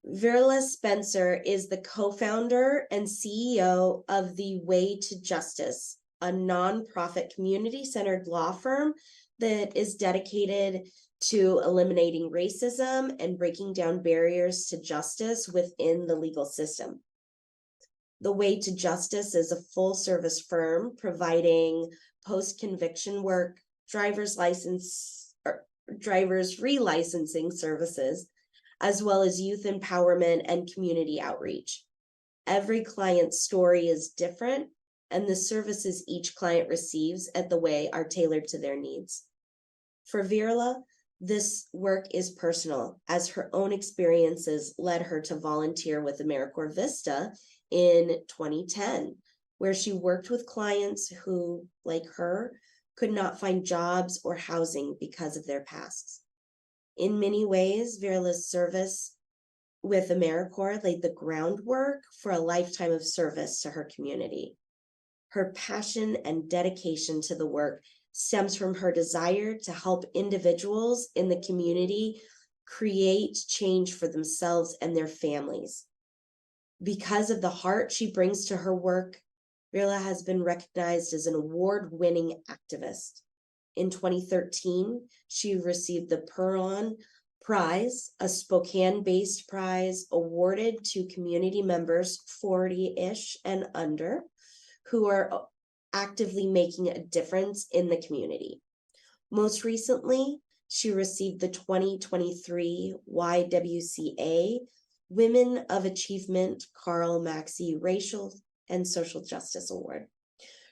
Virla Spencer is the co-founder and CEO of The Way to Justice, a nonprofit community-centered law firm that is dedicated to eliminating racism and breaking down barriers to justice within the legal system. The Way to Justice is a full-service firm providing post-conviction work, driver's relicensing services, as well as youth empowerment and community outreach. Every client's story is different, and the services each client receives at The Way are tailored to their needs. For Virla, this work is personal, as her own experiences led her to volunteer with AmeriCorps VISTA in 2010, where she worked with clients who, like her, could not find jobs or housing because of their pasts. In many ways, Virla's service with AmeriCorps laid the groundwork for a lifetime of service to her community. Her passion and dedication to the work stems from her desire to help individuals in the community create change for themselves and their families. Because of the heart she brings to her work, Virla has been recognized as an award-winning activist. In 2013, she received the Perron Prize, a Spokane-based prize awarded to community members 40-ish and under who are actively making a difference in the community. Most recently, she received the 2023 YWCA Women of Achievement Karl Maxey Racial and Social Justice Award,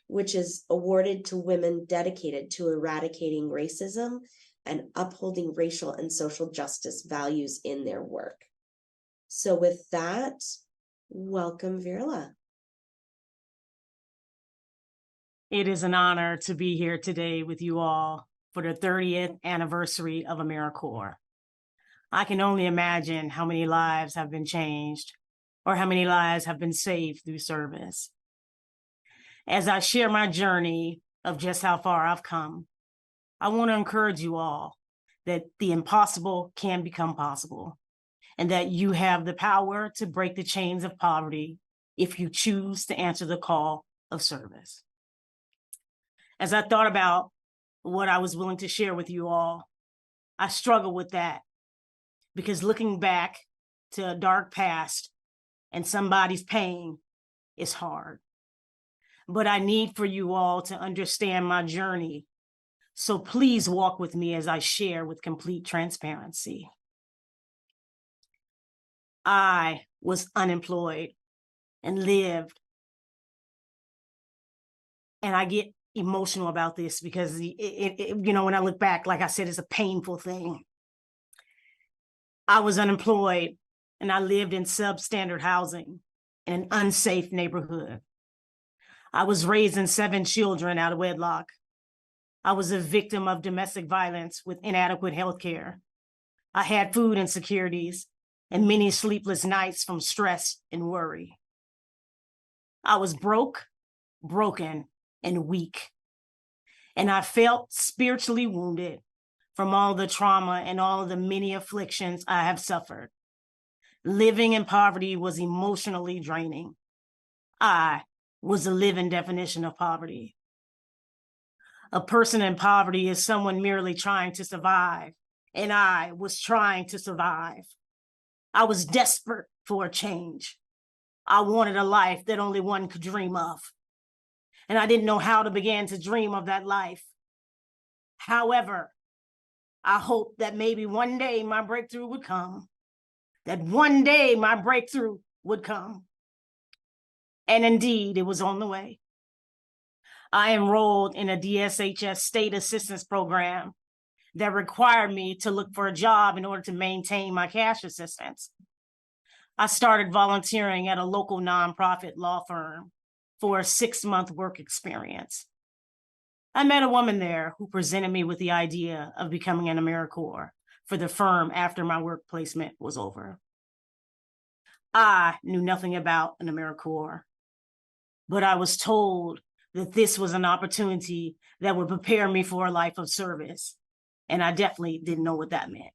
which is awarded to women dedicated to eradicating racism and upholding racial and social justice values in their work. So with that, welcome, Virla. It is an honor to be here today with you all for the 30th anniversary of AmeriCorps. I can only imagine how many lives have been changed or how many lives have been saved through service. As I share my journey of just how far I've come, I want to encourage you all that the impossible can become possible and that you have the power to break the chains of poverty if you choose to answer the call of service. As I thought about what I was willing to share with you all, I struggle with that because looking back to a dark past and somebody's pain is hard. But I need for you all to understand my journey. So please walk with me as I share with complete transparency. I was unemployed and lived, and I get emotional about this because when I look back, like I said, it's a painful thing. I was unemployed and I lived in substandard housing in an unsafe neighborhood. I was raising 7 children out of wedlock. I was a victim of domestic violence with inadequate health care. I had food insecurities and many sleepless nights from stress and worry. I was broke, broken, and weak. And I felt spiritually wounded from all the trauma and all of the many afflictions I have suffered. Living in poverty was emotionally draining. I was a living definition of poverty. A person in poverty is someone merely trying to survive, and I was trying to survive. I was desperate for a change. I wanted a life that only one could dream of, and I didn't know how to begin to dream of that life. However, I hoped that maybe one day my breakthrough would come, that one day my breakthrough would come. And indeed, it was on the way. I enrolled in a DSHS state assistance program that required me to look for a job in order to maintain my cash assistance. I started volunteering at a local nonprofit law firm for a 6-month work experience. I met a woman there who presented me with the idea of becoming an AmeriCorps for the firm after my work placement was over. I knew nothing about an AmeriCorps, but I was told that this was an opportunity that would prepare me for a life of service, and I definitely didn't know what that meant.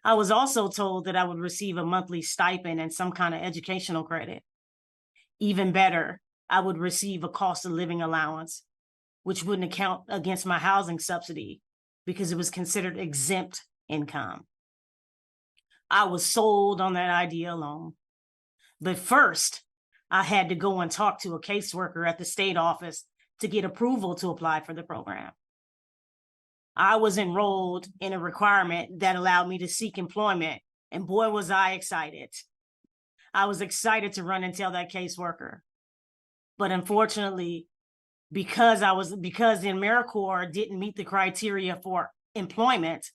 I was also told that I would receive a monthly stipend and some kind of educational credit. Even better, I would receive a cost of living allowance, which wouldn't account against my housing subsidy because it was considered exempt income. I was sold on that idea alone. But first, I had to go and talk to a caseworker at the state office to get approval to apply for the program. I was enrolled in a requirement that allowed me to seek employment, and boy, was I excited. I was excited to run and tell that caseworker. But unfortunately, because the AmeriCorps didn't meet the criteria for employment,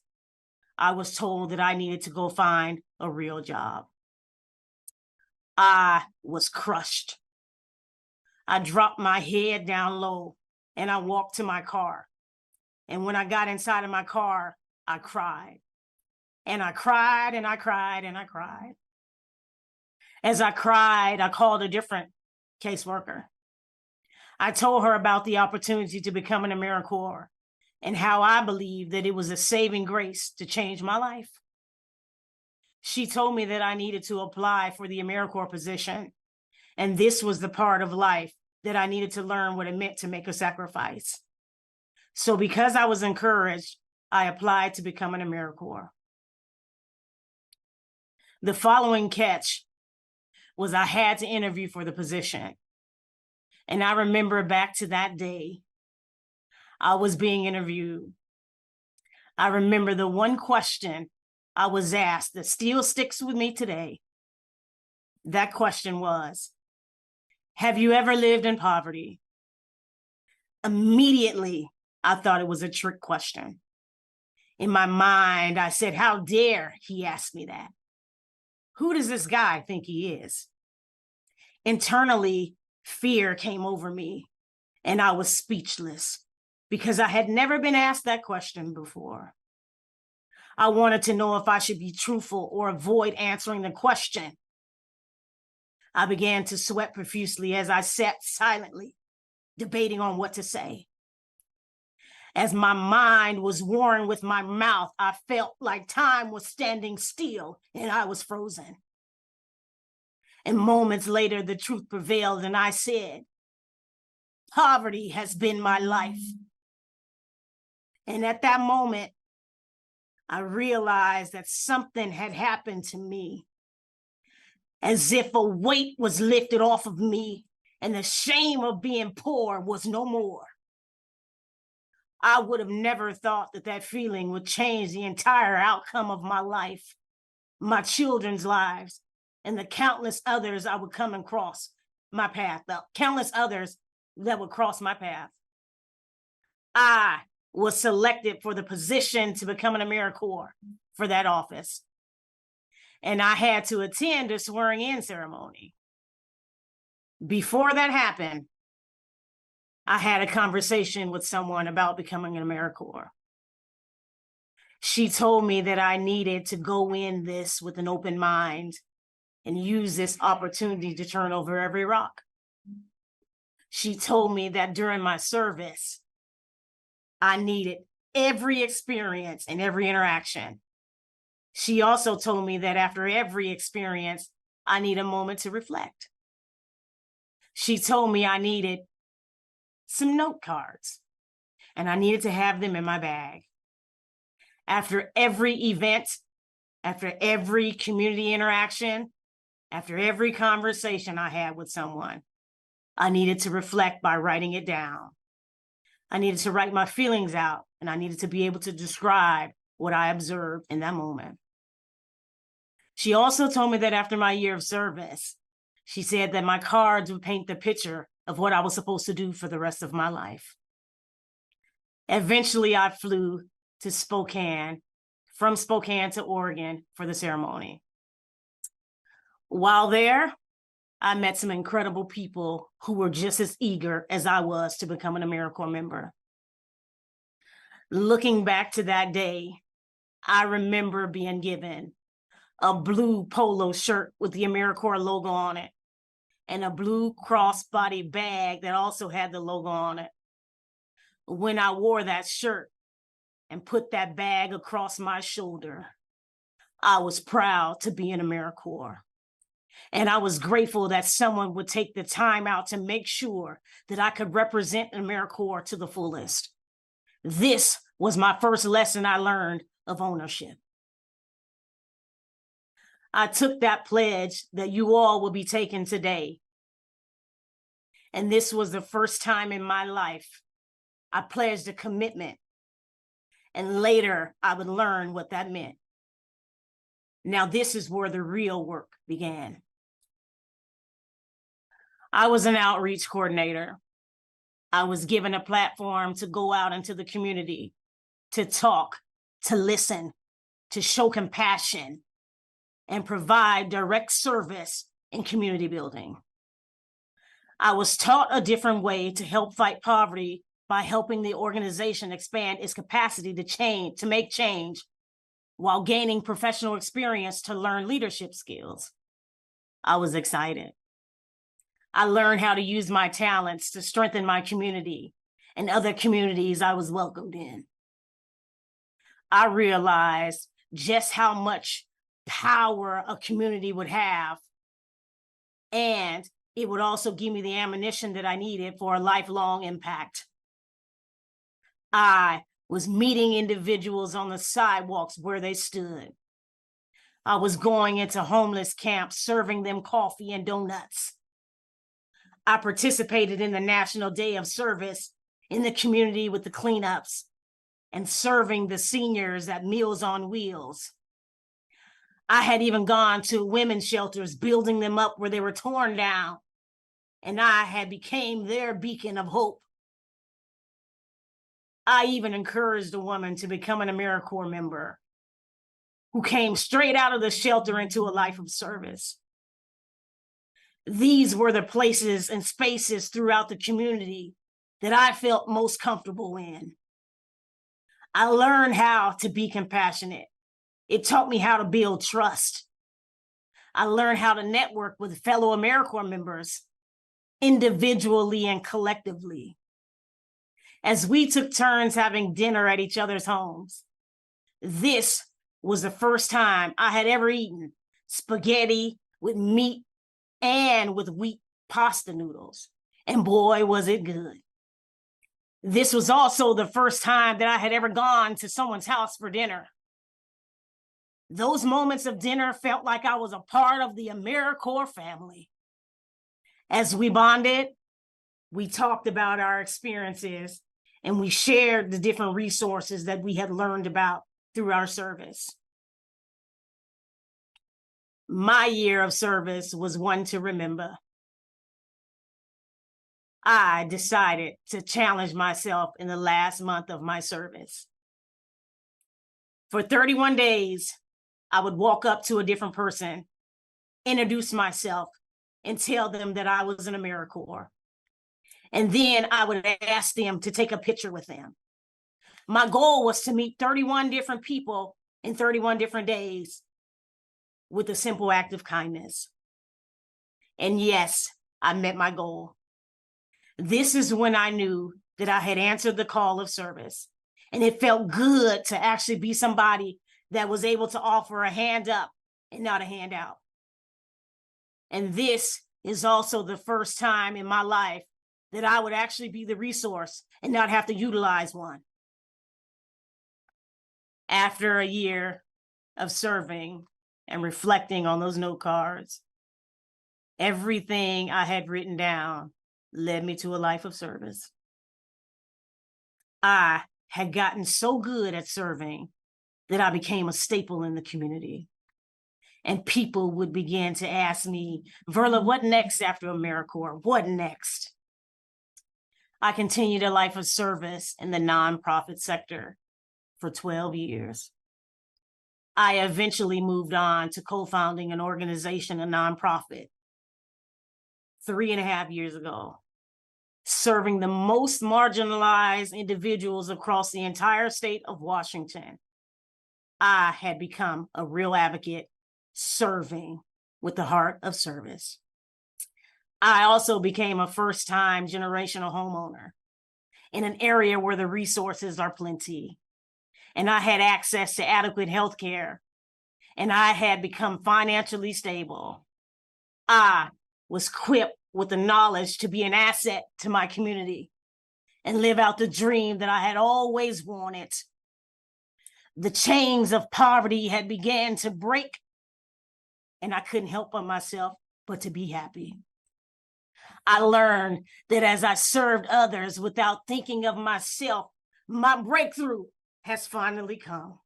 I was told that I needed to go find a real job. I was crushed. I dropped my head down low and I walked to my car. And when I got inside of my car, I cried. And I cried and I cried and I cried. As I cried, I called a different caseworker. I told her about the opportunity to become an AmeriCorps and how I believed that it was a saving grace to change my life. She told me that I needed to apply for the AmeriCorps position, and this was the part of life that I needed to learn what it meant to make a sacrifice. So because I was encouraged, I applied to become an AmeriCorps. The following catch was I had to interview for the position. And I remember back to that day, I was being interviewed. I remember the one question I was asked that still sticks with me today. That question was, have you ever lived in poverty? Immediately, I thought it was a trick question. In my mind, I said, how dare he ask me that? Who does this guy think he is? Internally, fear came over me and I was speechless because I had never been asked that question before. I wanted to know if I should be truthful or avoid answering the question. I began to sweat profusely as I sat silently, debating on what to say. As my mind was warring with my mouth, I felt like time was standing still and I was frozen. And moments later, the truth prevailed and I said, poverty has been my life. And at that moment, I realized that something had happened to me, as if a weight was lifted off of me and the shame of being poor was no more. I would have never thought that that feeling would change the entire outcome of my life, my children's lives, and the countless others I would come across my path, the countless others that would cross my path. I was selected for the position to become an AmeriCorps for that office. And I had to attend a swearing-in ceremony. Before that happened, I had a conversation with someone about becoming an AmeriCorps. She told me that I needed to go in this with an open mind and use this opportunity to turn over every rock. She told me that during my service, I needed every experience and every interaction. She also told me that after every experience, I need a moment to reflect. She told me I needed some note cards and I needed to have them in my bag. After every event, after every community interaction, after every conversation I had with someone, I needed to reflect by writing it down. I needed to write my feelings out and I needed to be able to describe what I observed in that moment. She also told me that after my year of service, she said that my cards would paint the picture of what I was supposed to do for the rest of my life. Eventually, I flew to Spokane, from Spokane to Oregon for the ceremony. While there, I met some incredible people who were just as eager as I was to become an AmeriCorps member. Looking back to that day, I remember being given a blue polo shirt with the AmeriCorps logo on it and a blue crossbody bag that also had the logo on it. When I wore that shirt and put that bag across my shoulder, I was proud to be in AmeriCorps. And I was grateful that someone would take the time out to make sure that I could represent AmeriCorps to the fullest. This was my first lesson I learned of ownership. I took that pledge that you all will be taking today. And this was the first time in my life I pledged a commitment. And later I would learn what that meant. Now this is where the real work began. I was an outreach coordinator. I was given a platform to go out into the community, to talk, to listen, to show compassion, and provide direct service in community building. I was taught a different way to help fight poverty by helping the organization expand its capacity to make change while gaining professional experience to learn leadership skills. I was excited. I learned how to use my talents to strengthen my community and other communities I was welcomed in. I realized just how much power a community would have, and it would also give me the ammunition that I needed for a lifelong impact. I was meeting individuals on the sidewalks where they stood. I was going into homeless camps, serving them coffee and donuts. I participated in the National Day of Service in the community with the cleanups and serving the seniors at Meals on Wheels. I had even gone to women's shelters, building them up where they were torn down, and I had became their beacon of hope. I even encouraged a woman to become an AmeriCorps member who came straight out of the shelter into a life of service. These were the places and spaces throughout the community that I felt most comfortable in. I learned how to be compassionate. It taught me how to build trust. I learned how to network with fellow AmeriCorps members, individually and collectively. As we took turns having dinner at each other's homes, this was the first time I had ever eaten spaghetti with meat and with wheat pasta noodles. And boy, was it good. This was also the first time that I had ever gone to someone's house for dinner. Those moments of dinner felt like I was a part of the AmeriCorps family. As we bonded, we talked about our experiences and we shared the different resources that we had learned about through our service. My year of service was one to remember. I decided to challenge myself in the last month of my service. For 31 days, I would walk up to a different person, introduce myself, and tell them that I was an AmeriCorps. And then I would ask them to take a picture with them. My goal was to meet 31 different people in 31 different days with a simple act of kindness. And yes, I met my goal. This is when I knew that I had answered the call of service. And it felt good to actually be somebody that was able to offer a hand up and not a handout. And this is also the first time in my life that I would actually be the resource and not have to utilize one. After a year of serving and reflecting on those note cards, everything I had written down led me to a life of service. I had gotten so good at serving that I became a staple in the community. And people would begin to ask me, Virla, what next after AmeriCorps? What next? I continued a life of service in the nonprofit sector for 12 years. I eventually moved on to co-founding an organization, a nonprofit, 3.5 years ago, serving the most marginalized individuals across the entire state of Washington. I had become a real advocate, serving with the heart of service. I also became a first-time generational homeowner in an area where the resources are plenty. And I had access to adequate health care and I had become financially stable. I was equipped with the knowledge to be an asset to my community and live out the dream that I had always wanted. The chains of poverty had began to break, and I couldn't help myself but to be happy. I learned that as I served others without thinking of myself, my breakthrough has finally come.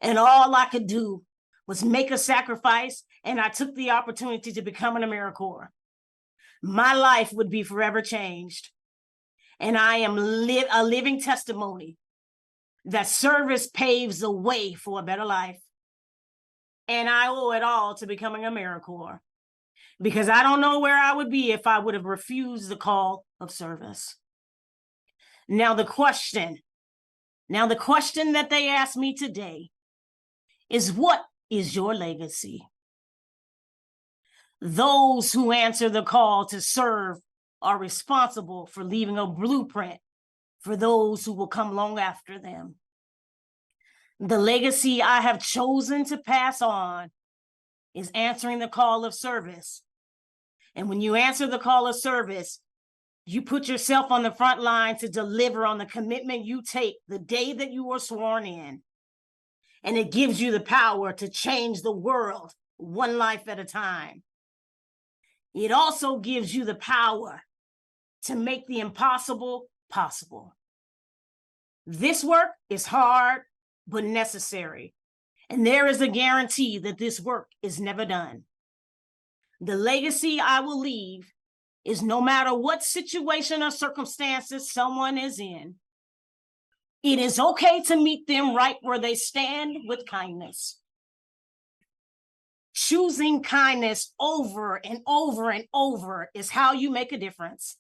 And all I could do was make a sacrifice, and I took the opportunity to become an AmeriCorps. My life would be forever changed. And I am a living testimony that service paves the way for a better life. And I owe it all to becoming AmeriCorps, because I don't know where I would be if I would have refused the call of service. Now the question that they asked me today is, what is your legacy? Those who answer the call to serve are responsible for leaving a blueprint for those who will come long after them. The legacy I have chosen to pass on is answering the call of service. And when you answer the call of service, you put yourself on the front line to deliver on the commitment you take the day that you were sworn in. And it gives you the power to change the world one life at a time. It also gives you the power to make the impossible possible. This work is hard, but necessary. And there is a guarantee that this work is never done. The legacy I will leave is, no matter what situation or circumstances someone is in, it is okay to meet them right where they stand with kindness. Choosing kindness over and over and over is how you make a difference.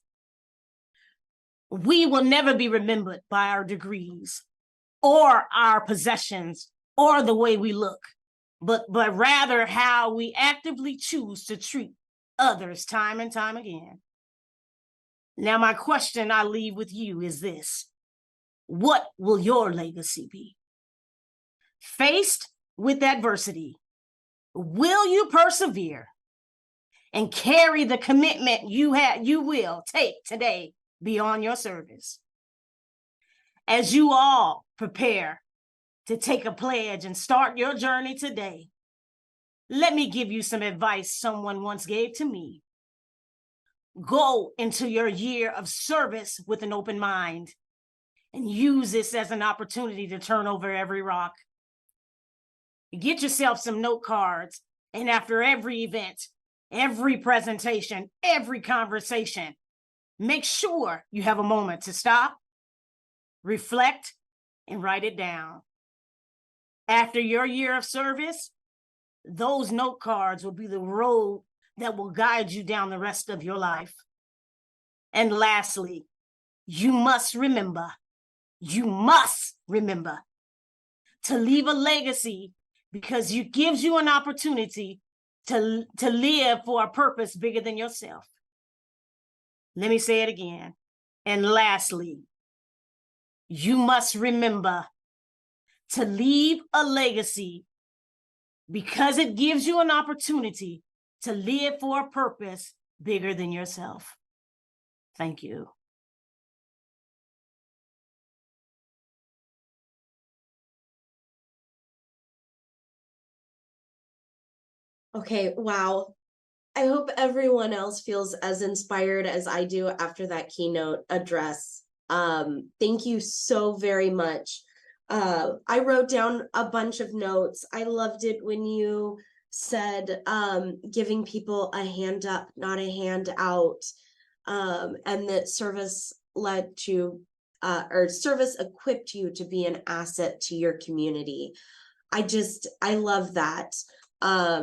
We will never be remembered by our degrees or our possessions or the way we look, but rather how we actively choose to treat others time and time again. Now, my question I leave with you is this: what will your legacy be? Faced with adversity, will you persevere and carry the commitment you will take today beyond your service? As you all prepare to take a pledge and start your journey today, let me give you some advice someone once gave to me. Go into your year of service with an open mind and use this as an opportunity to turn over every rock. Get yourself some note cards, and after every event, every presentation, every conversation, make sure you have a moment to stop, reflect, and write it down. After your year of service, those note cards will be the road that will guide you down the rest of your life. And lastly, you must remember to leave a legacy, because it gives you an opportunity to live for a purpose bigger than yourself. Let me say it again. And lastly, you must remember to leave a legacy, because it gives you an opportunity to live for a purpose bigger than yourself. Thank you. Okay, wow. I hope everyone else feels as inspired as I do after that keynote address. Thank you so very much. I wrote down a bunch of notes. I loved it when you said giving people a hand up, not a hand out, and that service led to, or service equipped you to be an asset to your community. I love that.